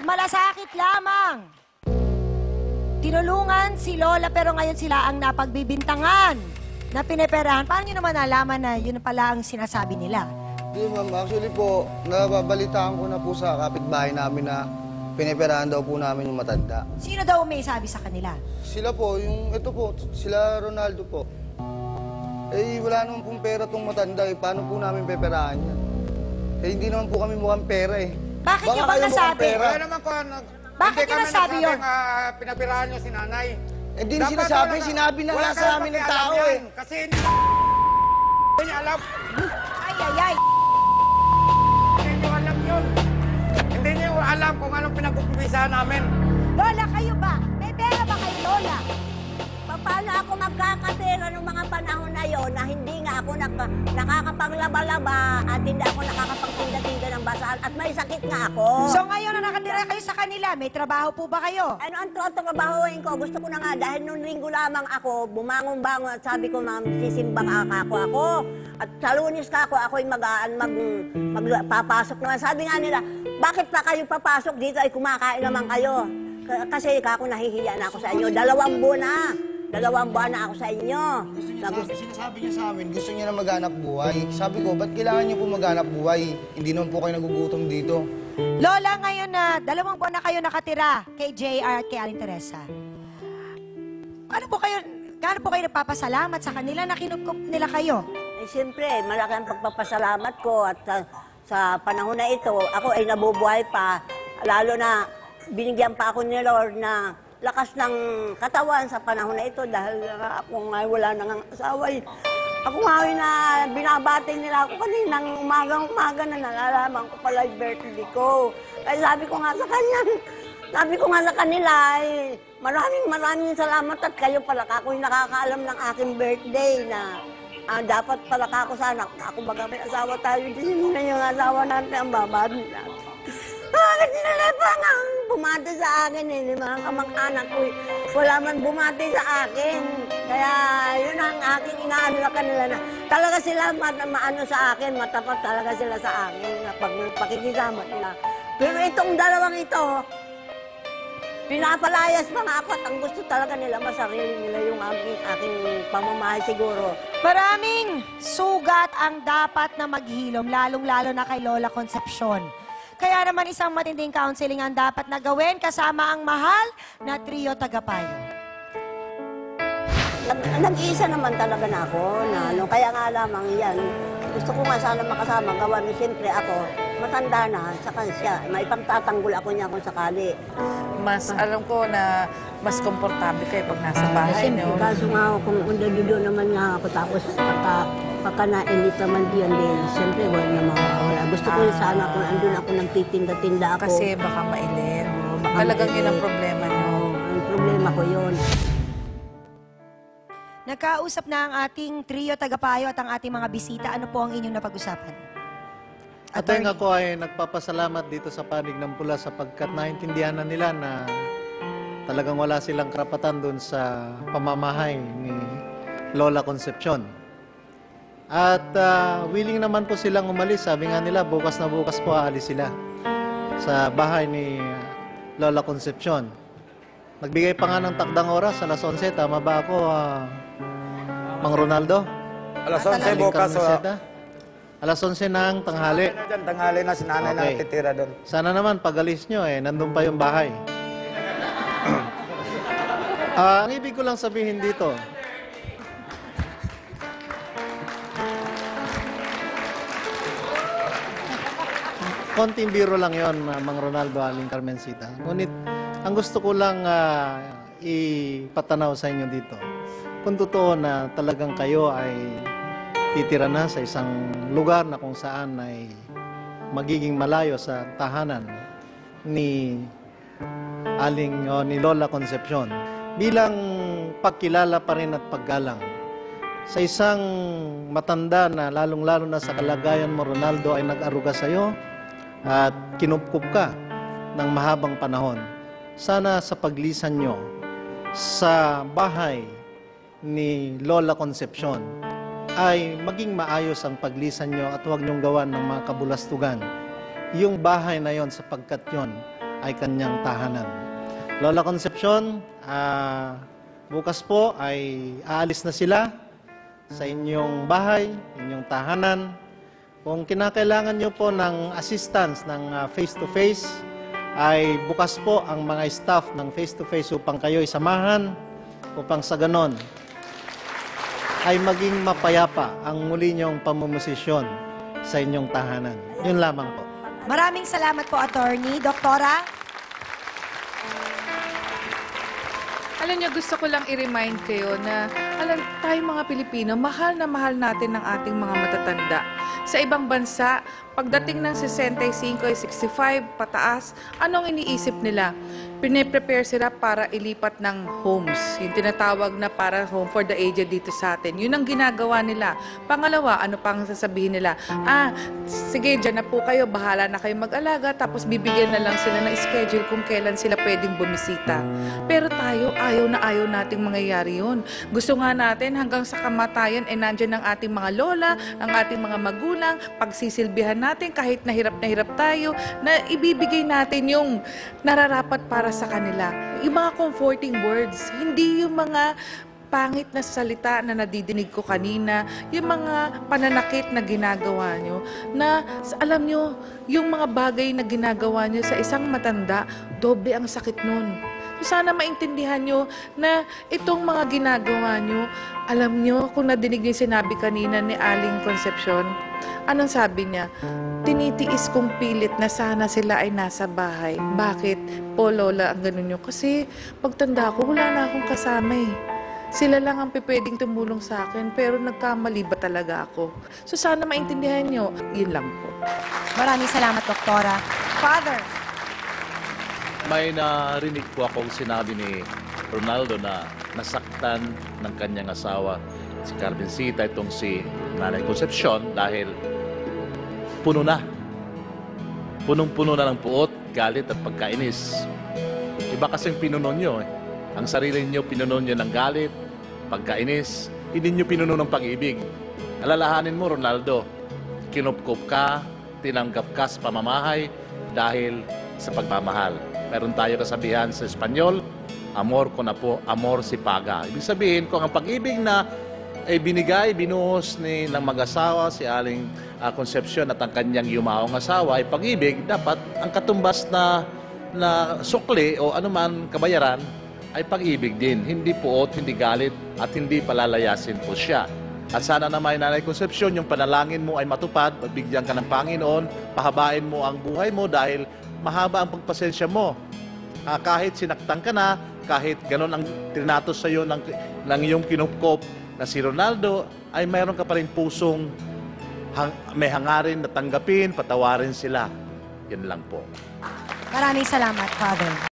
malasakit lamang. Tinulungan si Lola pero ngayon sila ang napagbibintangan na pineperahan. Paano nyo naman nalaman na yun pala ang sinasabi nila? Hindi ma'am, actually po, nababalitaan ko na po sa kapitbahay namin na pineperahan daw po namin yung matanda. Sino daw may sabi sa kanila? Sila po, ito po, sila Ronaldo po. Eh, wala naman pong pera tong matanda eh. Paano po namin peperahan yan? Eh, hindi naman po kami mukhang pera eh. Bakit nyo bang nasabi? Wala naman po. Bakit nyo nasabi yun? Pinapirahan nyo si nanay. Eh, di sinasabi, sinabi na nga sa amin ng tao eh. Kasi hindi niya alam. Ay. Hindi niyo alam yun. Hindi niyo alam kung anong pinag-upisahan namin. Lola, kayo ba? May pera ba kayo, Lola? Paano ako magkakapera ng mga panahon na yon na hindi nga ako nakakapaglaba-laba at hindi ako nakakapagtinda-tinda ng basal at may sakit nga ako. So ngayon na nakatira kayo sa kanila, may trabaho po ba kayo? Ano ang trabahuin ko? Gusto ko na nga dahil nung linggo lamang ako, bumangon-bangon at sabi ko, ma'am, sisimbang ako. At sa Lunes ka ako'y magpapasok naman. Sabi nga nila, bakit pa kayo papasok dito ay kumakain naman kayo? Kasi ako nahihiya na ako sa inyo. 2 buwan na. 2 buwan na ako sa inyo. Sinasabi niya sa amin, gusto niya na maghanap buhay. Sabi ko, ba't kailangan niyo po maghanap buhay? Hindi naman po kayo nagugutom dito. Lola, ngayon na 2 buwan na kayo nakatira kay JR at kay Aling Teresa. Gaano po kayo nagpapasalamat sa kanila na kinukup nila kayo? Eh, siyempre, malaki ang pagpapasalamat ko at sa panahon na ito, ako ay nabubuhay pa. Lalo na binigyan pa ako ni Lord na lakas ng katawan sa panahon na ito dahil ako nga wala nang asawa. Ako nga na binabati nila ako kaninang umaga na nalalaman ko pala yung birthday ko. Kaya sabi ko nga sa kanila, maraming salamat at kayo pala ako'y nakakaalam ng aking birthday na dapat pala ako sana. Ako baga may asawa tayo, hindi na yung asawa natin ang babad nila. Bakit nila pa nga bumati sa akin eh, mga kamag-anak ko. Wala man bumati sa akin. Kaya yun ang aking inaano na kanila na talaga sila maano sa akin, matapat talaga sila sa akin na pakikisama nila. Pero itong 2 ito, pinapalayas mga ako at ang gusto talaga nila masarili nila yung aking pamamahay siguro. Maraming sugat ang dapat na maghilom, lalong-lalo na kay Lola Concepcion. Kaya naman isang matinding counseling ang dapat na gawin kasama ang mahal na trio tagapayo. Nag-iisa naman talaga na ako, kaya nga lamang yan. Gusto ko nga sana makasama, gawa ni siyempre ako, matanda na, saka siya, may pagtatanggol ako niya kung sakali. Mas alam ko na mas komportable kayo pag nasa bahay, Siyempre, no? kaso nga ako, kung undadudo naman nga ako, tapos pagka nainit naman diyan din, siyempre wala na mawawala. Gusto ko sana kung andun ako nagtitinda-tinda ako. Kasi baka mainit. Talagang yun ang problema niyo. Ang problema ko yun. Nagkausap na ang ating trio tagapayo at ang ating mga bisita. Ano po ang inyong napag-usapan? At ayun ako ay nagpapasalamat dito sa Panig ng Pula sapagkat naintindihan na nila na talagang wala silang karapatan doon sa pamamahay ni Lola Concepcion. At willing naman po silang umalis. Sabi nga nila, bukas na bukas po aalis sila sa bahay ni Lola Concepcion. Nagbigay pa nga ng takdang oras, alas 11. Tama ba ako, Mang Ronaldo? Alas 11 bukas. Alas 11 ng tanghali. Tanghali na si nanay na titira doon. Sana naman pag-alis nyo nandun pa yung bahay. Ang ibig ko lang sabihin dito, konting biro lang yon, Mang Ronaldo, Aling Carmencita. Ngunit, ang gusto ko lang ipatanaw sa inyo dito, kung totoo na talagang kayo ay titira na sa isang lugar na kung saan ay magiging malayo sa tahanan ni ni Lola Concepcion, bilang pagkilala pa rin at paggalang sa isang matanda na lalong-lalo na sa kalagayan mo, Ronaldo, ay nag-aruga sa iyo at kinupkup ka ng mahabang panahon. Sana sa paglisan nyo sa bahay ni Lola Concepcion ay maging maayos ang paglisan nyo at huwag nyong gawan ng mga kabulastugan yung bahay na yon sapagkat yon ay kanyang tahanan. Lola Concepcion, bukas po ay aalis na sila sa inyong bahay, inyong tahanan. Kung kinakailangan nyo po ng assistance ng face-to-face, ay bukas po ang mga staff ng face-to-face upang kayo isamahan, upang sa ganon ay maging mapayapa ang muli niyong pamumosisyon sa inyong tahanan. Yun lamang po. Maraming salamat po, Attorney. Doktora? Alam niyo, gusto ko lang i-remind kayo na tayo mga Pilipino, mahal na mahal natin ng ating mga matatanda. Sa ibang bansa, pagdating ng 65, 65, pataas, anong iniisip nila? Pine-prepare sila para ilipat ng homes. Yung tinatawag na para home for the aged dito sa atin. Yun ang ginagawa nila. Pangalawa, ano pang sasabihin nila? Sige, dyan na po kayo, bahala na kayo mag-alaga, tapos bibigyan na lang sila ng schedule kung kailan sila pwedeng bumisita. Pero tayo, ayaw nating mangyayari yun. Gusto nga natin hanggang sa kamatayan, nandyan ang ating mga lola, ang ating mga magulang, pagsisilbihan natin kahit na hirap tayo, na ibibigay natin yung nararapat para sa kanila. Yung mga comforting words, hindi yung mga pangit na salita na nadidinig ko kanina, yung mga pananakit na ginagawa nyo, na alam nyo, yung mga bagay na ginagawa nyo sa isang matanda, doble ang sakit nun. Sana maintindihan nyo na itong mga ginagawa nyo, alam nyo, kung nadinig niyo sinabi kanina ni Aling Concepcion, anong sabi niya? Tinitiis kong pilit na sana sila ay nasa bahay. Bakit po, Lola, ang ganun nyo? Kasi pagtanda ko, wala na akong kasama eh. Sila lang ang pwedeng tumulong sa akin, pero nagkamali ba talaga ako? So sana maintindihan nyo, yun lang po. Maraming salamat, Doktora. Father? May narinig po akong sinabi ni Ronaldo na nasaktan ng kanyang asawa, si Carmencita, itong si Nanay Concepcion, dahil puno na. Punong-puno na ng puot, galit at pagkainis. Iba kasing pinuno nyo eh. Ang sarili nyo pinuno nyo ng galit, pagkainis, hindi nyo pinuno ng pag-ibig. Alalahanin mo, Ronaldo, kinupkup ka, tinanggap ka sa pamamahay dahil sa pagmamahal. Meron tayo kasabihan sa Espanyol, amor ko na po, amor si paga. Ibig sabihin, kung ang pag-ibig na ay binigay, binuhos ng mag-asawa, si Aling Concepcion at ang kanyang yumaong asawa ay pag-ibig, dapat ang katumbas na sukli o anuman kabayaran ay pag-ibig din. Hindi puot, hindi galit at hindi palalayasin po siya. At sana naman, Nanay Concepcion, yung panalangin mo ay matupad, pagbigyan ka ng Panginoon, pahabain mo ang buhay mo dahil mahaba ang pagpasensya mo. Kahit sinaktan ka na, kahit ganon ang trinatos sa iyo ng iyong kinupkop na si Ronaldo, ay mayroon ka pa rin pusong may hangarin na tanggapin, patawarin sila. Yan lang po. Maraming salamat, Father.